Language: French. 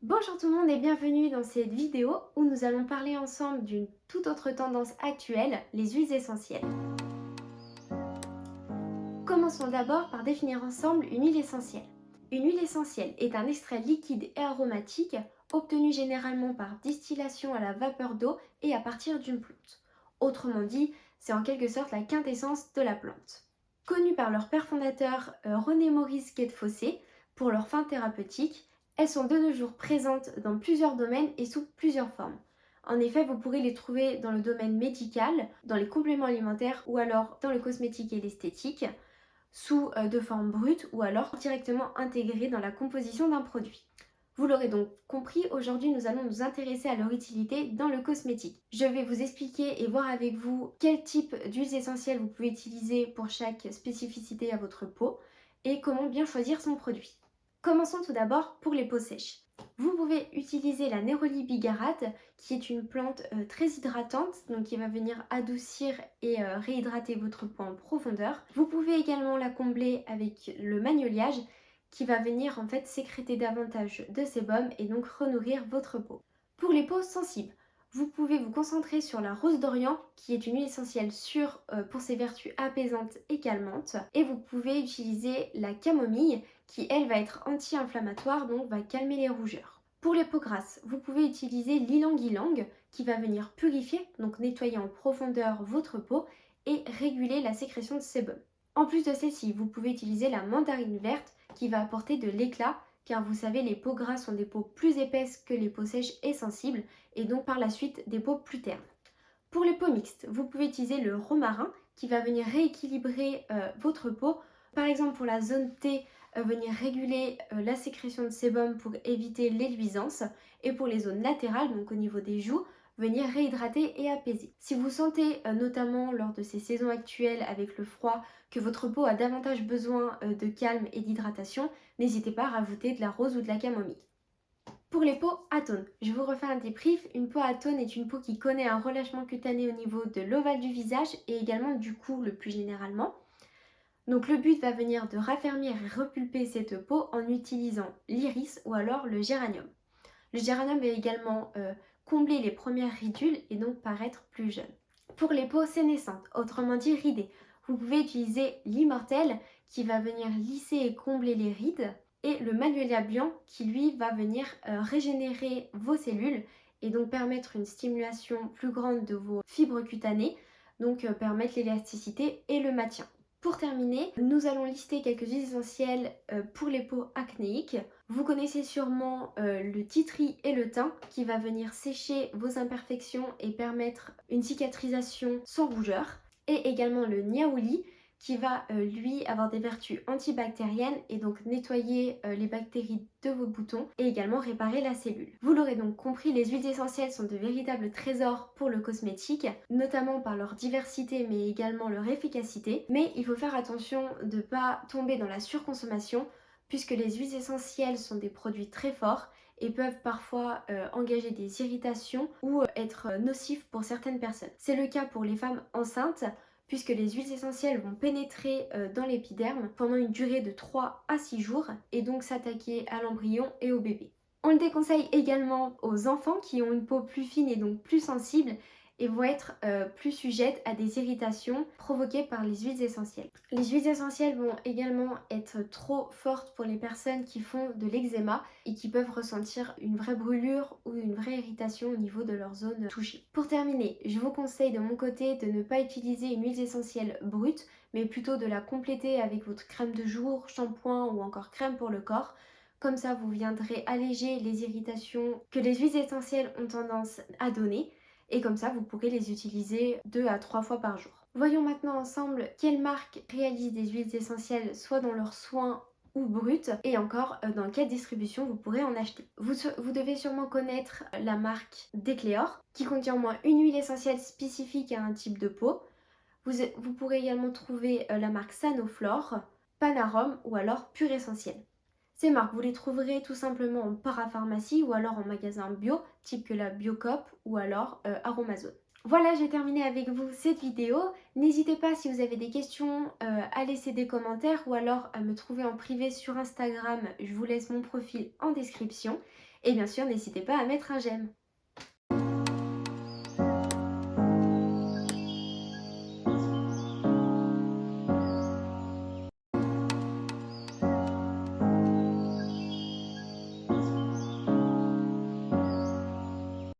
Bonjour tout le monde et bienvenue dans cette vidéo où nous allons parler ensemble d'une toute autre tendance actuelle, les huiles essentielles. Commençons d'abord par définir ensemble une huile essentielle. Une huile essentielle est un extrait liquide et aromatique obtenu généralement par distillation à la vapeur d'eau et à partir d'une plante. Autrement dit, c'est en quelque sorte la quintessence de la plante. Connues par leur père fondateur René Maurice Quetefossé pour leurs fins thérapeutiques, elles sont de nos jours présentes dans plusieurs domaines et sous plusieurs formes. En effet, vous pourrez les trouver dans le domaine médical, dans les compléments alimentaires ou alors dans le cosmétique et l'esthétique, sous de forme brute ou alors directement intégrées dans la composition d'un produit. Vous l'aurez donc compris, aujourd'hui nous allons nous intéresser à leur utilité dans le cosmétique. Je vais vous expliquer et voir avec vous quel type d'huiles essentielles vous pouvez utiliser pour chaque spécificité à votre peau et comment bien choisir son produit. Commençons tout d'abord pour les peaux sèches. Vous pouvez utiliser la Neroli bigarade qui est une plante très hydratante, donc qui va venir adoucir et réhydrater votre peau en profondeur. Vous pouvez également la combler avec le magnoliage qui va venir en fait sécréter davantage de sébum et donc renourrir votre peau. Pour les peaux sensibles, vous pouvez vous concentrer sur la rose d'Orient qui est une huile essentielle sûre pour ses vertus apaisantes et calmantes, et vous pouvez utiliser la camomille qui elle va être anti-inflammatoire, donc va calmer les rougeurs. Pour les peaux grasses, vous pouvez utiliser l'ilang-ilang qui va venir purifier, donc nettoyer en profondeur votre peau et réguler la sécrétion de sébum. En plus de celle-ci, vous pouvez utiliser la mandarine verte qui va apporter de l'éclat, car vous savez, les peaux grasses sont des peaux plus épaisses que les peaux sèches et sensibles, et donc par la suite des peaux plus ternes. Pour les peaux mixtes, vous pouvez utiliser le romarin qui va venir rééquilibrer votre peau. Par exemple, pour la zone T, venir réguler la sécrétion de sébum pour éviter les luisances. Et pour les zones latérales, donc au niveau des joues, venir réhydrater et apaiser. Si vous sentez notamment lors de ces saisons actuelles avec le froid que votre peau a davantage besoin de calme et d'hydratation, n'hésitez pas à rajouter de la rose ou de la camomille. Pour les peaux atones, je vous refais un débrief. Une peau atone est une peau qui connaît un relâchement cutané au niveau de l'ovale du visage et également du cou le plus généralement. Donc le but va venir de raffermir et repulper cette peau en utilisant l'iris ou alors le géranium. Le géranium va également combler les premières ridules et donc paraître plus jeune. Pour les peaux sénescentes, autrement dit ridées, vous pouvez utiliser l'immortel qui va venir lisser et combler les rides et le magnolia blanc qui lui va venir régénérer vos cellules et donc permettre une stimulation plus grande de vos fibres cutanées, donc permettre l'élasticité et le maintien. Pour terminer, nous allons lister quelques huiles essentielles pour les peaux acnéiques. Vous connaissez sûrement le titri et le thym qui va venir sécher vos imperfections et permettre une cicatrisation sans rougeur. Et également le niaouli qui va lui avoir des vertus antibactériennes et donc nettoyer les bactéries de vos boutons et également réparer la cellule. Vous l'aurez donc compris, les huiles essentielles sont de véritables trésors pour le cosmétique, notamment par leur diversité mais également leur efficacité. Mais il faut faire attention de ne pas tomber dans la surconsommation puisque les huiles essentielles sont des produits très forts et peuvent parfois engager des irritations ou être nocifs pour certaines personnes. C'est le cas pour les femmes enceintes puisque les huiles essentielles vont pénétrer dans l'épiderme pendant une durée de 3 à 6 jours et donc s'attaquer à l'embryon et au bébé. On le déconseille également aux enfants qui ont une peau plus fine et donc plus sensible et vont être plus sujettes à des irritations provoquées par les huiles essentielles. Les huiles essentielles vont également être trop fortes pour les personnes qui font de l'eczéma et qui peuvent ressentir une vraie brûlure ou une vraie irritation au niveau de leur zone touchée. Pour terminer, je vous conseille de mon côté de ne pas utiliser une huile essentielle brute, mais plutôt de la compléter avec votre crème de jour, shampoing ou encore crème pour le corps. Comme ça, vous viendrez alléger les irritations que les huiles essentielles ont tendance à donner. Et comme ça, vous pourrez les utiliser 2 à 3 fois par jour. Voyons maintenant ensemble quelles marques réalisent des huiles essentielles, soit dans leurs soins ou brutes, et encore dans quelle distribution vous pourrez en acheter. Vous devez sûrement connaître la marque Decléor, qui contient au moins une huile essentielle spécifique à un type de peau. Vous pourrez également trouver la marque Sanoflore, Panarum ou alors Pure Essentiel. Ces marques, vous les trouverez tout simplement en parapharmacie ou alors en magasin bio, type que la Biocoop ou alors Aromazone. Voilà, j'ai terminé avec vous cette vidéo. N'hésitez pas si vous avez des questions à laisser des commentaires ou alors à me trouver en privé sur Instagram. Je vous laisse mon profil en description. Et bien sûr, n'hésitez pas à mettre un j'aime.